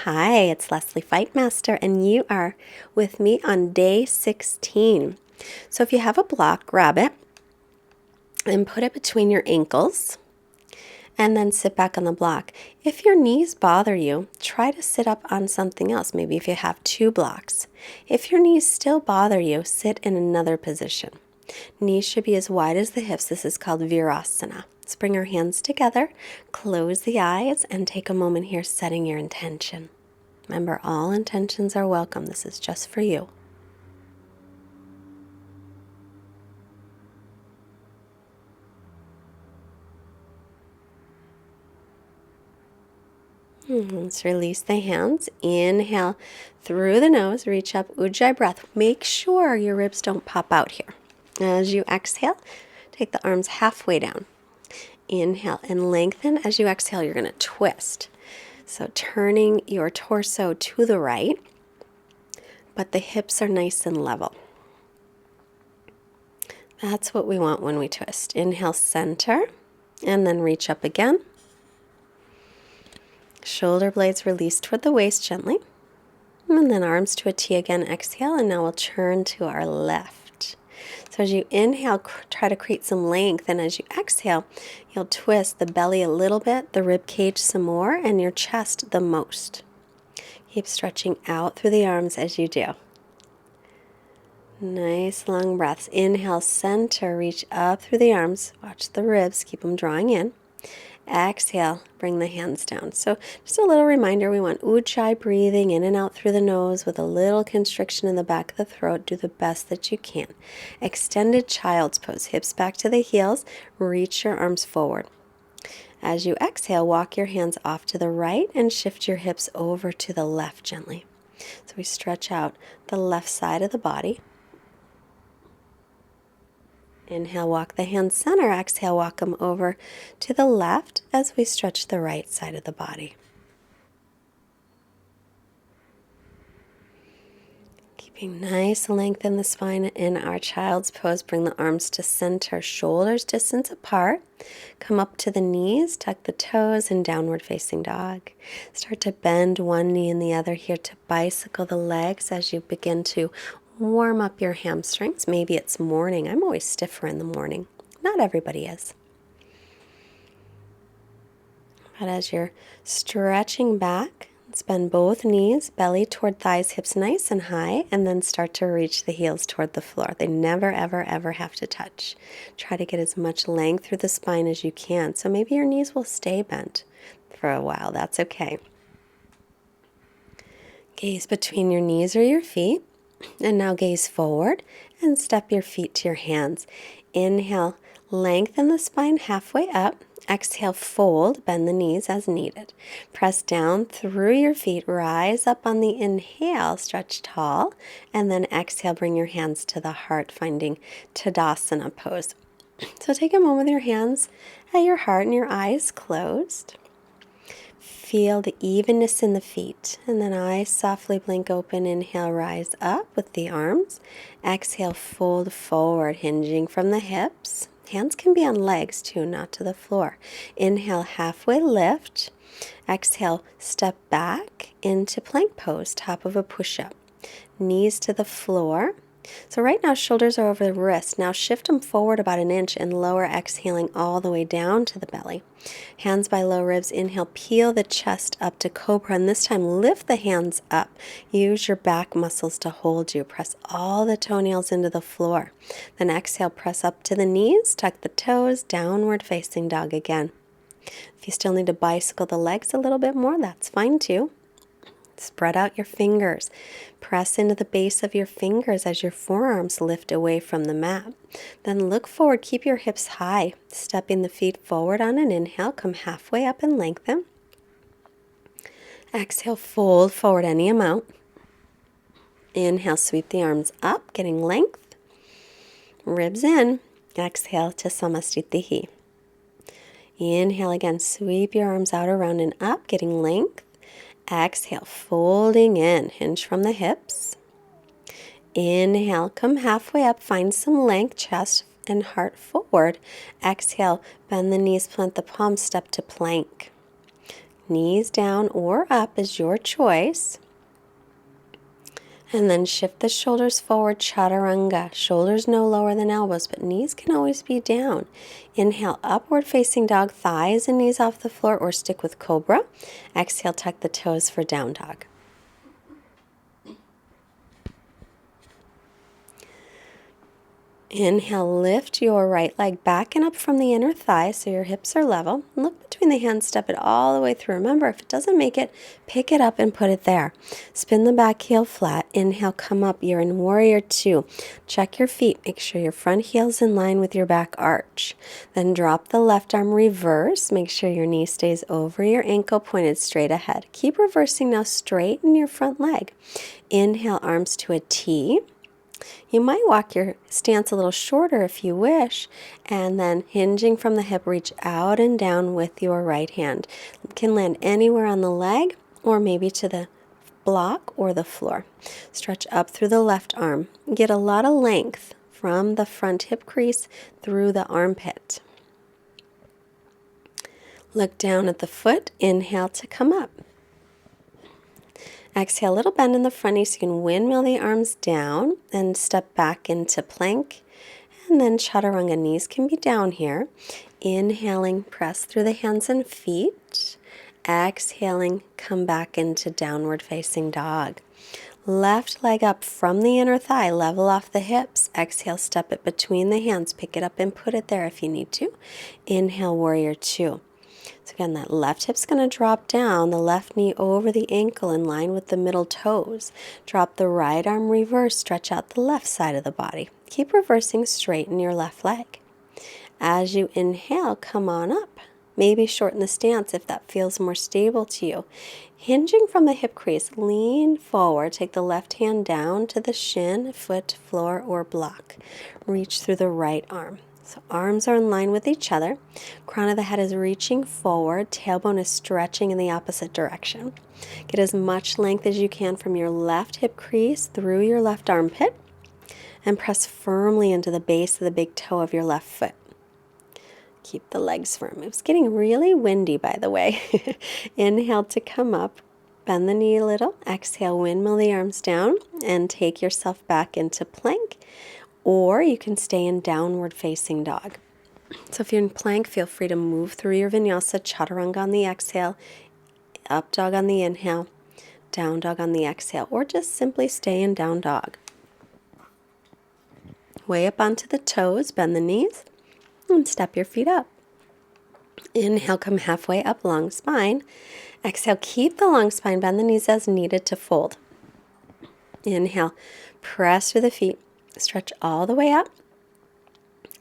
Hi, it's Leslie Fightmaster, and you are with me on day 16. So if you have a block, grab it and put it between your ankles and then sit back on the block. If your knees bother you, try to sit up on something else, maybe if you have two blocks. If your knees still bother you, sit in another position. Knees should be as wide as the hips. This is called Virasana. Let's bring our hands together, close the eyes, and take a moment here setting your intention. Remember, all intentions are welcome. This is just for you. Let's release the hands. Inhale through the nose, reach up, Ujjayi breath. Make sure your ribs don't pop out here. As you exhale, take the arms halfway down. Inhale and lengthen. As you exhale, you're going to twist. So turning your torso to the right, but the hips are nice and level. That's what we want when we twist. Inhale, center, and then reach up again. Shoulder blades release toward the waist gently. And then arms to a T again, exhale, and now we'll turn to our left. So as you inhale, try to create some length, and as you exhale, you'll twist the belly a little bit, the rib cage some more, and your chest the most. Keep stretching out through the arms as you do. Nice long breaths. Inhale, center, reach up through the arms. Watch the ribs, keep them drawing in. Exhale, bring the hands down. So just a little reminder, we want Ujjayi breathing in and out through the nose with a little constriction in the back of the throat. Do the best that you can. Extended child's pose, hips back to the heels, reach your arms forward. As you exhale, walk your hands off to the right and shift your hips over to the left gently. So we stretch out the left side of the body. Inhale, walk the hands center. Exhale, walk them over to the left as we stretch the right side of the body. Keeping nice length in the spine in our child's pose. Bring the arms to center, shoulders distance apart. Come up to the knees, tuck the toes, and downward facing dog. Start to bend one knee and the other here to bicycle the legs as you begin to warm up your hamstrings. Maybe it's morning. I'm always stiffer in the morning. Not everybody is. But as you're stretching back, let's bend both knees, belly toward thighs, hips nice and high, and then start to reach the heels toward the floor. They never, ever, ever have to touch. Try to get as much length through the spine as you can. So maybe your knees will stay bent for a while. That's okay. Gaze between your knees or your feet. And now gaze forward and step your feet to your hands. Inhale, lengthen the spine halfway up. Exhale, fold, bend the knees as needed. Press down through your feet, rise up on the inhale, stretch tall, and then exhale, bring your hands to the heart, finding Tadasana pose. So take a moment with your hands at your heart and your eyes closed. Feel the evenness in the feet, and then eyes softly blink open. Inhale, rise up with the arms. Exhale, fold forward, hinging from the hips. Hands can be on legs too, not to the floor. Inhale, halfway lift. Exhale, step back into plank pose, top of a push-up. Knees to the floor. So right now, shoulders are over the wrists. Now shift them forward about an inch and lower, exhaling all the way down to the belly. Hands by low ribs. Inhale, peel the chest up to cobra, and this time lift the hands up. Use your back muscles to hold you. Press all the toenails into the floor. Then exhale, press up to the knees, tuck the toes, downward facing dog again. If you still need to bicycle the legs a little bit more, that's fine too. Spread out your fingers. Press into the base of your fingers as your forearms lift away from the mat. Then look forward. Keep your hips high. Stepping the feet forward on an inhale. Come halfway up and lengthen. Exhale, fold forward any amount. Inhale, sweep the arms up, getting length. Ribs in. Exhale to Samastitihi. Inhale again. Sweep your arms out, around, and up, getting length. Exhale, folding in, hinge from the hips. Inhale, come halfway up, find some length, chest and heart forward. Exhale, bend the knees, plant the palms, step to plank. Knees down or up is your choice. And then shift the shoulders forward, chaturanga. Shoulders no lower than elbows, but knees can always be down. Inhale, upward facing dog, thighs and knees off the floor, or stick with cobra. Exhale, tuck the toes for down dog. Inhale, lift your right leg back and up from the inner thigh so your hips are level. Look between the hands, step it all the way through. Remember, if it doesn't make it, pick it up and put it there. Spin the back heel flat. Inhale, come up. You're in warrior two. Check your feet. Make sure your front heel's in line with your back arch. Then drop the left arm reverse. Make sure your knee stays over your ankle, pointed straight ahead. Keep reversing now. Straighten your front leg. Inhale, arms to a T. You might walk your stance a little shorter if you wish, and then hinging from the hip, reach out and down with your right hand. It can land anywhere on the leg or maybe to the block or the floor. Stretch up through the left arm. Get a lot of length from the front hip crease through the armpit. Look down at the foot. Inhale to come up. Exhale, a little bend in the front knee so you can windmill the arms down and step back into plank. And then chaturanga, knees can be down here. Inhaling, press through the hands and feet. Exhaling, come back into downward facing dog. Left leg up from the inner thigh, level off the hips. Exhale, step it between the hands. Pick it up and put it there if you need to. Inhale, warrior two. So again, that left hip's going to drop down, the left knee over the ankle in line with the middle toes. Drop the right arm reverse, stretch out the left side of the body. Keep reversing, straighten your left leg. As you inhale, come on up. Maybe shorten the stance if that feels more stable to you. Hinging from the hip crease, lean forward. Take the left hand down to the shin, foot, floor, or block. Reach through the right arm. So arms are in line with each other. Crown of the head is reaching forward. Tailbone is stretching in the opposite direction. Get as much length as you can from your left hip crease through your left armpit. And press firmly into the base of the big toe of your left foot. Keep the legs firm. It's getting really windy, by the way. Inhale to come up. Bend the knee a little. Exhale, windmill the arms down. And take yourself back into plank. Or you can stay in downward facing dog. So if you're in plank, feel free to move through your vinyasa, chaturanga on the exhale, up dog on the inhale, down dog on the exhale, or just simply stay in down dog. Way up onto the toes, bend the knees, and step your feet up. Inhale, come halfway up, long spine. Exhale, keep the long spine, bend the knees as needed to fold. Inhale, press through the feet. Stretch all the way up.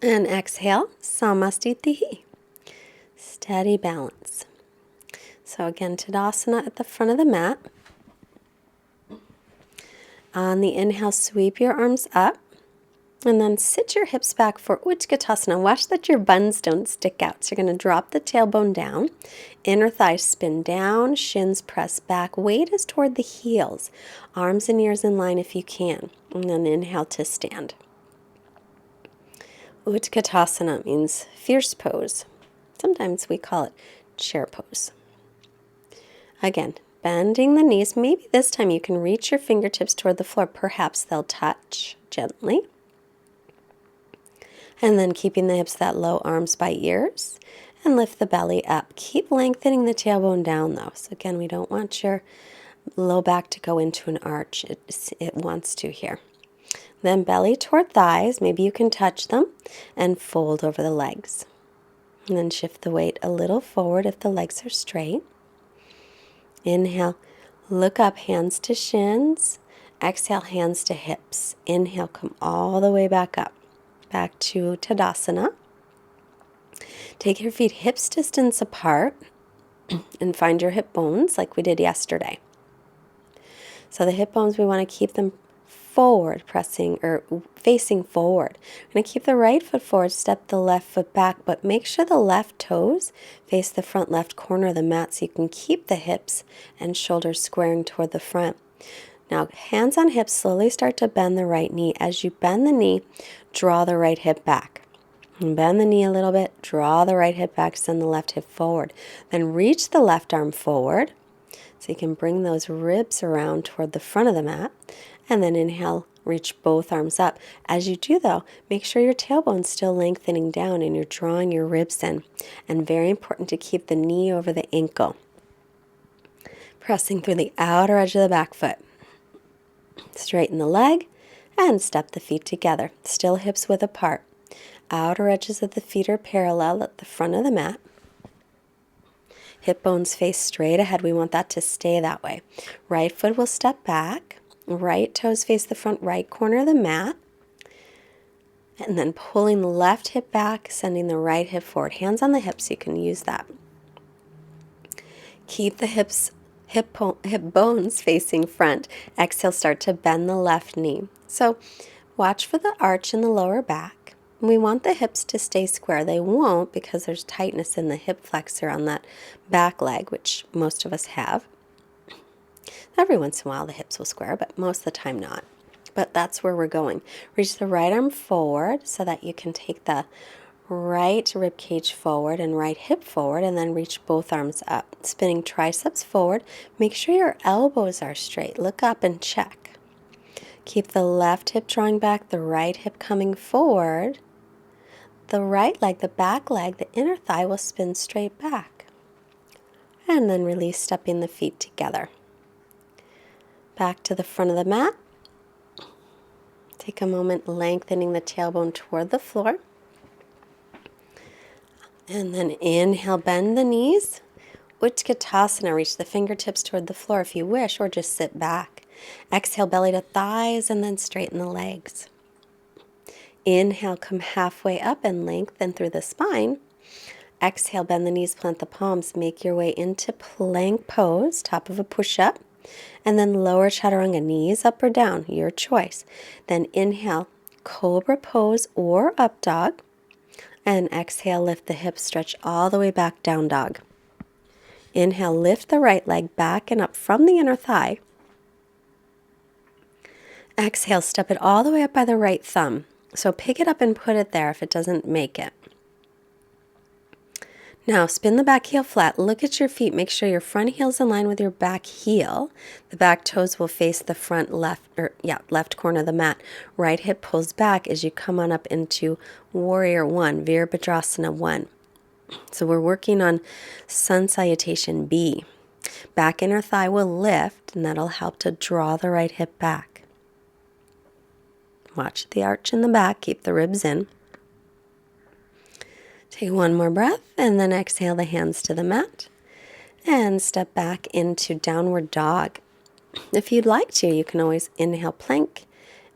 And exhale, Samastitihi. Steady balance. So again, Tadasana at the front of the mat. On the inhale, sweep your arms up. And then sit your hips back for Utkatasana. Watch that your buns don't stick out. So you're going to drop the tailbone down. Inner thighs spin down. Shins press back. Weight is toward the heels. Arms and ears in line if you can. And then inhale to stand. Utkatasana means fierce pose. Sometimes we call it chair pose. Again, bending the knees. Maybe this time you can reach your fingertips toward the floor. Perhaps they'll touch gently. And then keeping the hips that low, arms by ears, and lift the belly up. Keep lengthening the tailbone down though. So again, we don't want your low back to go into an arch. It wants to here. Then belly toward thighs. Maybe you can touch them and fold over the legs. And then shift the weight a little forward if the legs are straight. Inhale, look up, hands to shins. Exhale, hands to hips. Inhale, come all the way back up. Back to Tadasana. Take your feet hips distance apart and find your hip bones like we did yesterday. So the hip bones, we want to keep them forward, pressing or facing forward. We're going to keep the right foot forward, step the left foot back, but make sure the left toes face the front left corner of the mat so you can keep the hips and shoulders squaring toward the front. Now, hands on hips, slowly start to bend the right knee. As you bend the knee, draw the right hip back. And bend the knee a little bit, draw the right hip back, send the left hip forward. Then reach the left arm forward so you can bring those ribs around toward the front of the mat. And then inhale, reach both arms up. As you do though, make sure your tailbone's still lengthening down and you're drawing your ribs in. And very important to keep the knee over the ankle. Pressing through the outer edge of the back foot. Straighten the leg and step the feet together. Still hips width apart. Outer edges of the feet are parallel at the front of the mat. Hip bones face straight ahead. We want that to stay that way. Right foot will step back. Right toes face the front right corner of the mat. And then pulling the left hip back, sending the right hip forward. Hands on the hips, you can use that. Keep the hip bones facing front. Exhale, start to bend the left knee. So watch for the arch in the lower back. We want the hips to stay square. They won't because there's tightness in the hip flexor on that back leg, which most of us have. Every once in a while the hips will square, but most of the time not. But that's where we're going. Reach the right arm forward so that you can take the right rib cage forward and right hip forward, and then reach both arms up. Spinning triceps forward. Make sure your elbows are straight. Look up and check. Keep the left hip drawing back, the right hip coming forward. The right leg, the back leg, the inner thigh will spin straight back. And then release, stepping the feet together. Back to the front of the mat. Take a moment lengthening the tailbone toward the floor. And then inhale, bend the knees. Utkatasana, reach the fingertips toward the floor if you wish, or just sit back. Exhale, belly to thighs, and then straighten the legs. Inhale, come halfway up and lengthen through the spine. Exhale, bend the knees, plant the palms. Make your way into plank pose, top of a push-up. And then lower chaturanga, knees up or down, your choice. Then inhale, cobra pose or up dog. And exhale, lift the hips, stretch all the way back, down dog. Inhale, lift the right leg back and up from the inner thigh. Exhale, step it all the way up by the right thumb. So pick it up and put it there if it doesn't make it. Now spin the back heel flat. Look at your feet. Make sure your front heel's in line with your back heel. The back toes will face the front left corner of the mat. Right hip pulls back as you come on up into Warrior 1, Virabhadrasana 1. So we're working on Sun Salutation B. Back inner thigh will lift, and that'll help to draw the right hip back. Watch the arch in the back. Keep the ribs in. Take one more breath, and then exhale the hands to the mat. And step back into downward dog. If you'd like to, you can always inhale plank,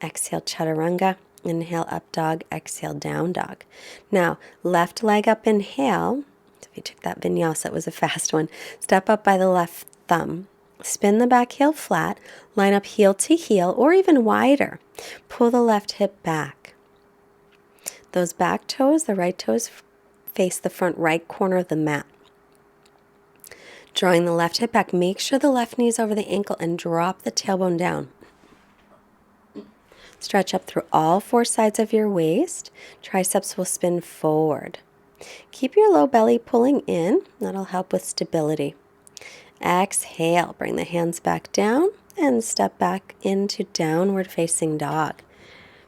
exhale chaturanga, inhale up dog, exhale down dog. Now, left leg up, inhale. If you took that vinyasa, it was a fast one. Step up by the left thumb. Spin the back heel flat, line up heel to heel, or even wider. Pull the left hip back. Those back toes, the right toes, face the front right corner of the mat. Drawing the left hip back, make sure the left knee is over the ankle and drop the tailbone down. Stretch up through all four sides of your waist. Triceps will spin forward. Keep your low belly pulling in. That'll help with stability. Exhale, bring the hands back down and step back into downward facing dog.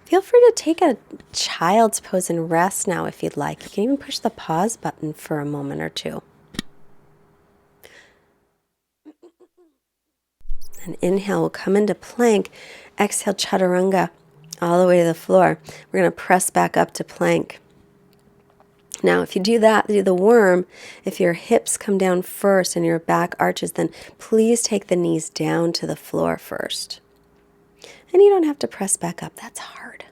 Feel free to take a child's pose and rest now if you'd like. You can even push the pause button for a moment or two. And inhale, we'll come into plank. Exhale, chaturanga, all the way to the floor. We're going to press back up to plank. Now, if you do that, do the worm, if your hips come down first and your back arches, then please take the knees down to the floor first. And you don't have to press back up. That's hard.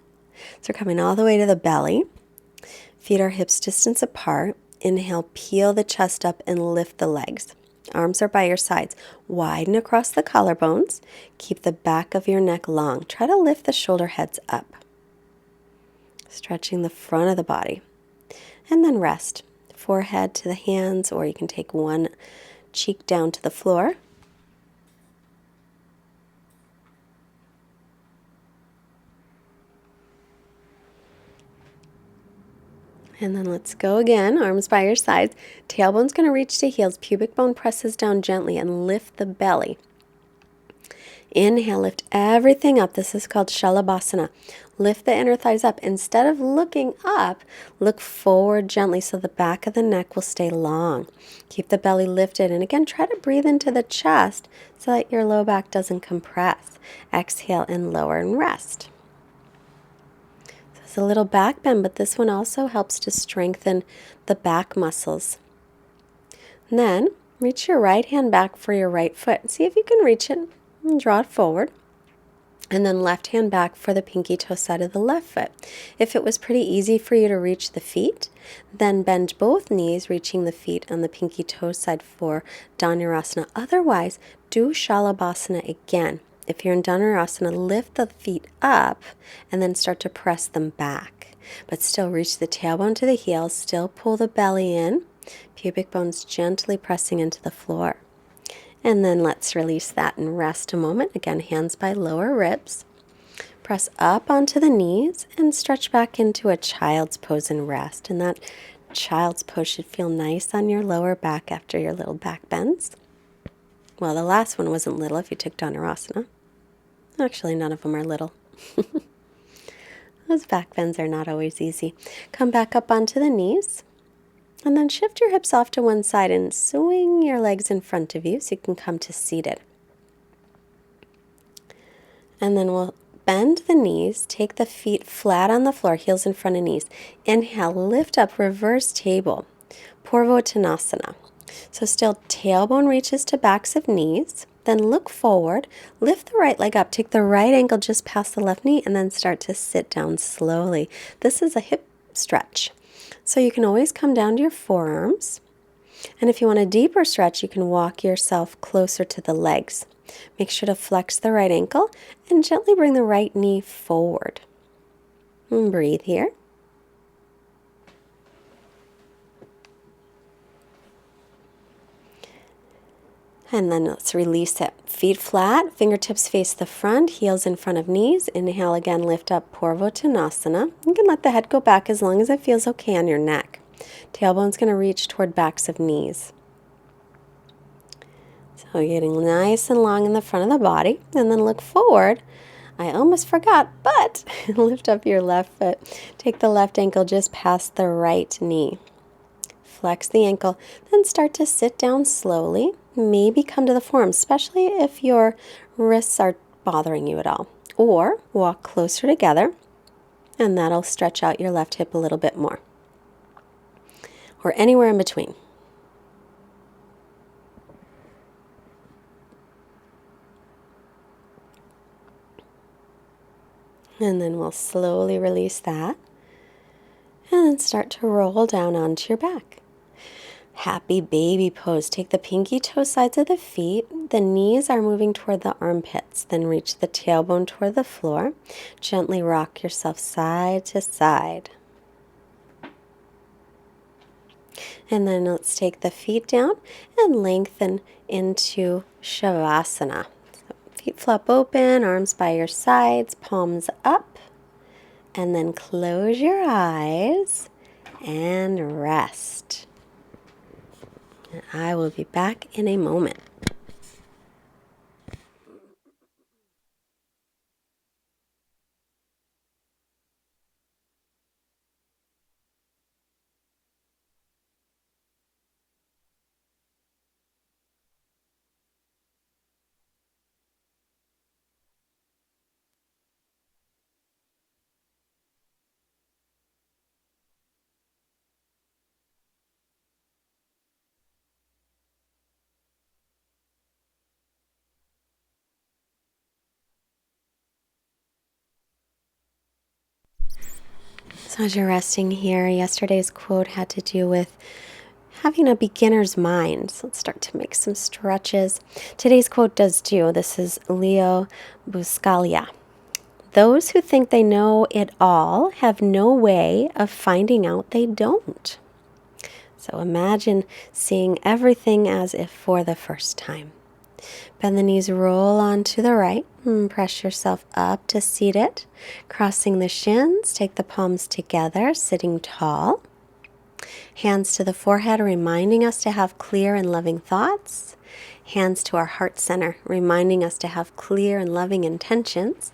So we're coming all the way to the belly. Feet are hips distance apart. Inhale, peel the chest up and lift the legs. Arms are by your sides. Widen across the collarbones. Keep the back of your neck long. Try to lift the shoulder heads up. Stretching the front of the body. And then rest. Forehead to the hands, or you can take one cheek down to the floor. And then let's go again, arms by your sides. Tailbone's going to reach to heels. Pubic bone presses down gently and lift the belly. Inhale, lift everything up. This is called Shalabhasana. Lift the inner thighs up. Instead of looking up, look forward gently so the back of the neck will stay long. Keep the belly lifted. And again, try to breathe into the chest so that your low back doesn't compress. Exhale and lower and rest. So it's a little back bend, but this one also helps to strengthen the back muscles. And then reach your right hand back for your right foot. See if you can reach it. And draw it forward, and then left hand back for the pinky toe side of the left foot. If it was pretty easy for you to reach the feet, then bend both knees, reaching the feet on the pinky toe side for Dhanurasana. Otherwise, do Shalabhasana again. If you're in Dhanurasana, lift the feet up and then start to press them back. But still reach the tailbone to the heels, still pull the belly in, pubic bones gently pressing into the floor. And then let's release that and rest a moment. Again, hands by lower ribs. Press up onto the knees and stretch back into a child's pose and rest. And that child's pose should feel nice on your lower back after your little back bends. Well, the last one wasn't little if you took Dhanurasana. Actually, none of them are little. Those back bends are not always easy. Come back up onto the knees. And then shift your hips off to one side and swing your legs in front of you so you can come to seated. And then we'll bend the knees, take the feet flat on the floor, heels in front of knees. Inhale, lift up, reverse table, Purvottanasana. So still tailbone reaches to backs of knees. Then look forward, lift the right leg up, take the right ankle just past the left knee, and then start to sit down slowly. This is a hip stretch. So you can always come down to your forearms. And if you want a deeper stretch, you can walk yourself closer to the legs. Make sure to flex the right ankle and gently bring the right knee forward. And breathe here. And then let's release it. Feet flat, fingertips face the front, heels in front of knees. Inhale again, lift up Purvottanasana. You can let the head go back as long as it feels okay on your neck. Tailbone's going to reach toward backs of knees. So getting nice and long in the front of the body. And then look forward. I almost forgot, but lift up your left foot. Take the left ankle just past the right knee. Flex the ankle, then start to sit down slowly. Maybe come to the forearms, especially if your wrists are bothering you at all. Or walk closer together, and that'll stretch out your left hip a little bit more. Or anywhere in between. And then we'll slowly release that. And then start to roll down onto your back. Happy baby pose. Take the pinky toe sides of the feet. The knees are moving toward the armpits. Then reach the tailbone toward the floor. Gently rock yourself side to side. And then let's take the feet down and lengthen into Shavasana. So feet flop open, arms by your sides, palms up. And then close your eyes and rest. And I will be back in a moment. So as you're resting here, yesterday's quote had to do with having a beginner's mind. So let's start to make some stretches. Today's quote does too. This is Leo Buscaglia. Those who think they know it all have no way of finding out they don't. So imagine seeing everything as if for the first time. Bend the knees, roll onto the right, and press yourself up to seated. Crossing the shins, take the palms together, sitting tall. Hands to the forehead, reminding us to have clear and loving thoughts. Hands to our heart center, reminding us to have clear and loving intentions.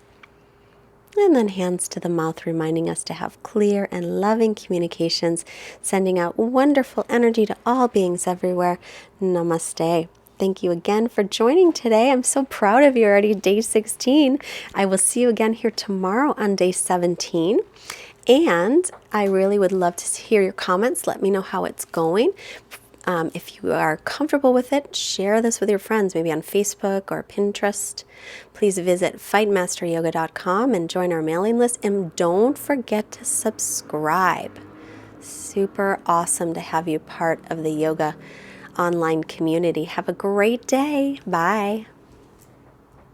And then hands to the mouth, reminding us to have clear and loving communications, sending out wonderful energy to all beings everywhere. Namaste. Thank you again for joining today. I'm so proud of you already, day 16. I will see you again here tomorrow on day 17. And I really would love to hear your comments. Let me know how it's going. If you are comfortable with it, share this with your friends, maybe on Facebook or Pinterest. Please visit fightmasteryoga.com and join our mailing list. And don't forget to subscribe. Super awesome to have you part of the yoga online community. Have a great day. Bye.